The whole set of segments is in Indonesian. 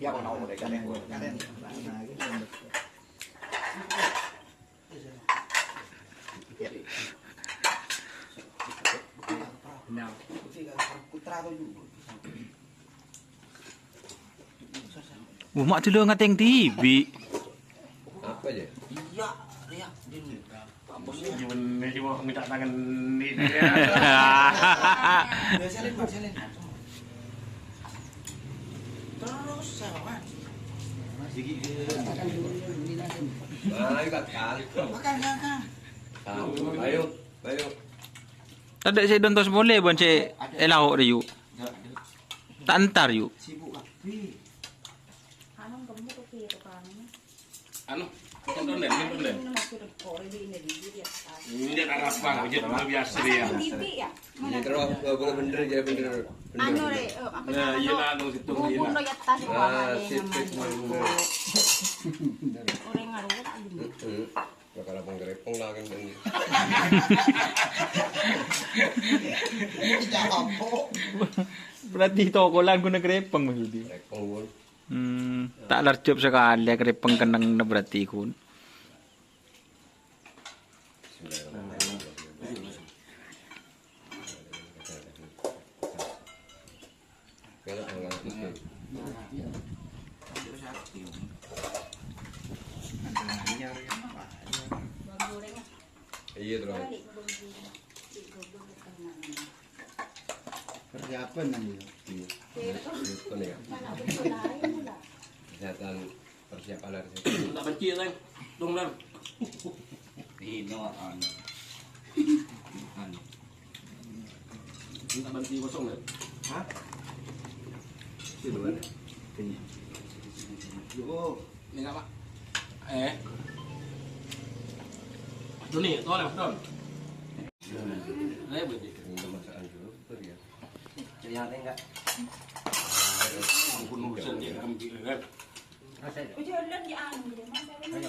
Ya còn nấu để cho nên Mak tu lu ngateng TV. Apa aja? iya lihat ini Cuma minta tangan ini. salin Pak salin terus sama Ayo kan. makan Ayo, ayo. Tak ada saya dontos boleh bon cek elahok dia yuk. Tak antar yuk. sibuk api Anong kamu tuh kira kamu? Anu, tonton deh, tonton deh. Ini masih rekor di ini dia. Ini ada apa? Aja luar biasa dia. TV ya? Ini terus boleh bener aja bener. Ano re, apa Nah, iya lah, anu situ iya Bubur lah. lo yatas ko Ah, ale sip, naman. sip, bener. Orang ngaruh agi. Bakal abang gerepong lah kan bener. tidak apa Berarti toko lang ko nagrepang mahidi. Gerepong pun. Tak larcup sekali agrepang kenang na berarti kun. Kalau enggak Goreng. iya terus. Balik mo persiapan nanti Itu nih ya. Kesehatan persiapan dari situ. Tak benci lah, dong lah. Pino Tak benci kosong lah. Hah? Itu dua. yo Ini apa? Tuh nih, tuh lah, tuh. Berarti. Untuk masakan dulu, betul ya. ternyata enggak Ampun urusan dia kami kan. Jalan di anu dia mas.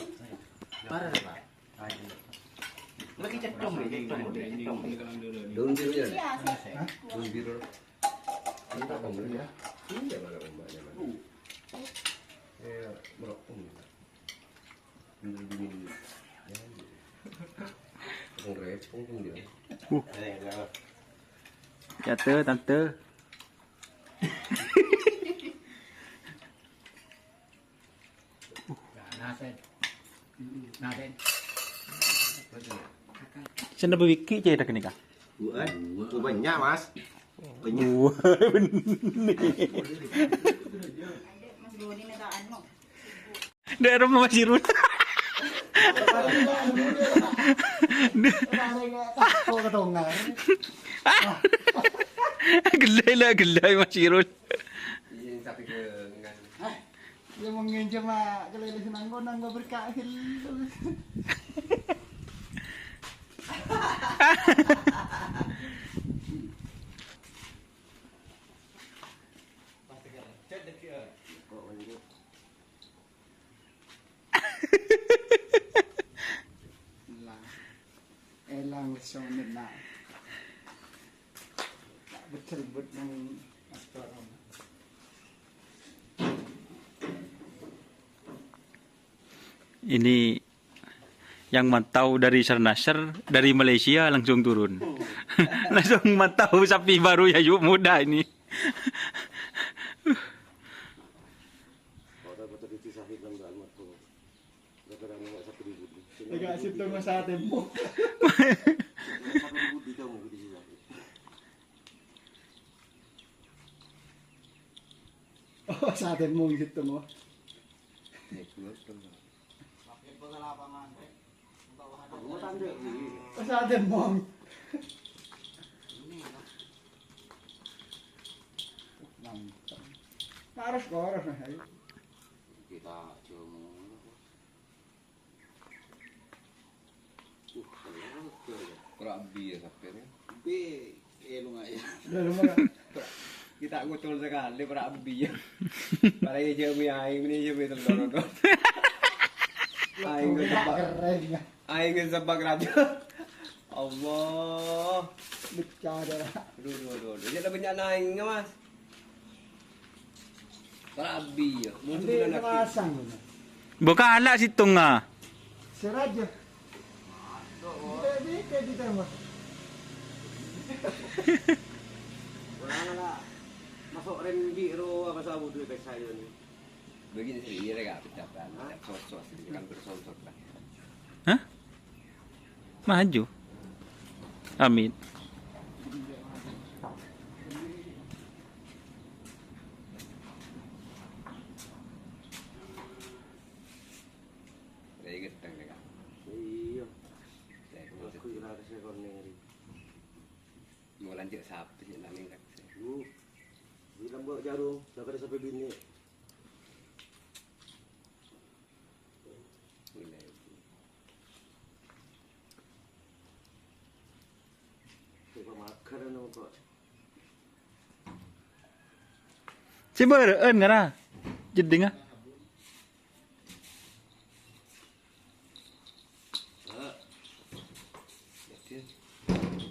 parah Pak lagi cetong Daun biru ya. Biasa. Daun biru. Ini apa bener ya? Ini ya mana rumahnya mana? Merokok. Biru dingin. Ya. Gerepong pun dia. Kata tante. Sana bewiki je dah kenika. Banyak mas. Mas Doni na daan mo. Daerah masih run. kok ketongan Gelai masih run. Ini tapi ke dia menginjam mak keliling nanggo berkahil elang sonet na betul ng astronom Ini yang mantau dari Sernasar dari Malaysia langsung turun. Langsung mantau sapi baru ya yuk muda ini. agak situ sa atin mo oh sa atin mo gitu mo sa atin mo harus na hayo kita cuma Rabi ya sampai lalu mga kita ngutol sekali Rabi ya. Para aja aing ini aja betul dong. Aing keren nga aing sebab raja. Allah. bercada Aduh. Jadi banyak naing mas. Rabi ya. Mau Hindi, bulan lagi. nakasang mo na. Buka ala situng nga. Si Radyo. Hindi, dito mo. Wala na lah. Masuk rin biro apa sa budu kay sayo ni. Begini sih ini rega pitapan. Sos-sos kan bersosok lah. Hah? Maju. Amin. Kayak gitu rega. Iya. Aku ira ke sekon ni. Mau lanjut Sabtu sih nang ning. Bilang buat jarum, dah kada sampai bini. Coba makan na kok. Si bereun ngara. Jeding ah.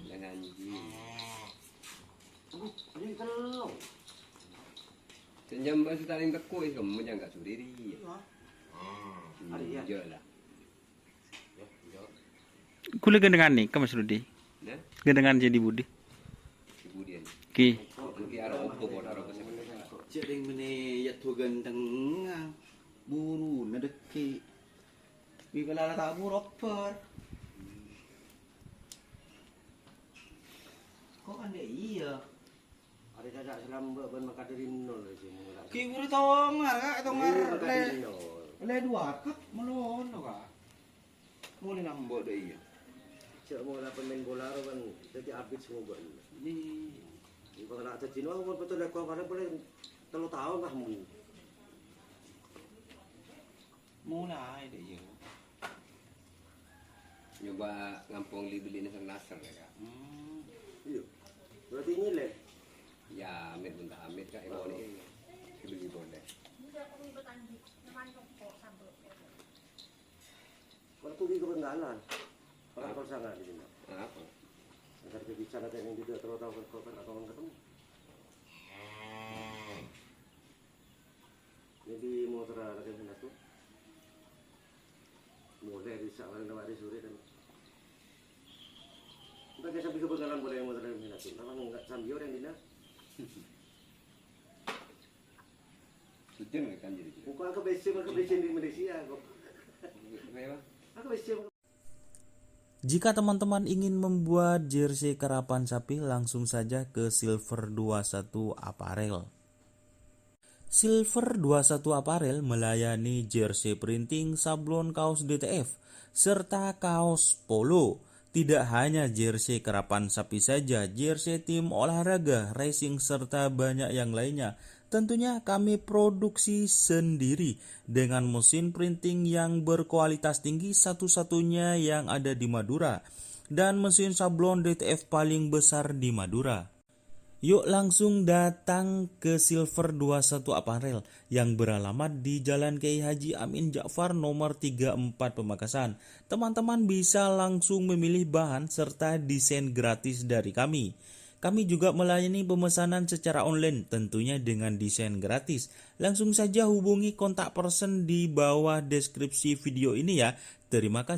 Jangan ji. Ini kalau. Senyum bahasa taring tekuk kamu jangan sendiri. Hari ya. Jual lah. Kula gendengan nih ke Mas Rudi. Nah, Gendengan jadi Budi. ibu dia. Ki. Mungkin arah opo bodoh arah pasal. Cik ding meni yat tugan tengah. Buru na deki. Bibala tak buroper. Kok anda iya? Ada cacat selamba ban makadirin nol sih. Ki buru tongar kak tongar le dua kak melon kak. Mulai nambah deh iya. Cak mau lah pemain bola kan jadi habis semua ban. Ni Kalau nak tercino aku betul lekor karena boleh 3 tahun lah mu. mulai deh iya. Nyoba ngampung beli nasar nasar ya. Hmm. Iya. Berarti ini leh. Ya, amit benda amit kak ibu ni. Beli boleh. Kalau tu di kebengalan. Kalau sangat di sini. Apa? Agar dia bicara dengan yang tidak terlalu tahu kau kan akan ketemu. Jadi motor ada yang hendak tu. Boleh bisa orang dah hari sore dan. Kita bisa pergi kebengalan boleh motor yang hendak tu. Nama enggak sambil orang dina. Sujud kan jadi. Bukan ke BC di Malaysia. Aku BC. Jika teman-teman ingin membuat jersey karapan sapi, langsung saja ke Silver 21 Apparel. Silver 21 Apparel melayani jersey printing, sablon kaos DTF, serta kaos polo. Tidak hanya jersey karapan sapi saja, jersey tim olahraga, racing, serta banyak yang lainnya. Tentunya kami produksi sendiri dengan mesin printing yang berkualitas tinggi, satu-satunya yang ada di Madura, dan mesin sablon DTF paling besar di Madura. Yuk langsung datang ke Silver 21 Apparel yang beralamat di Jalan Kiai Haji Amin Ja'far nomor 34 Pamekasan. Teman-teman bisa langsung memilih bahan serta desain gratis dari kami. Kami juga melayani pemesanan secara online tentunya dengan desain gratis. Langsung saja hubungi kontak person di bawah deskripsi video ini ya. Terima kasih.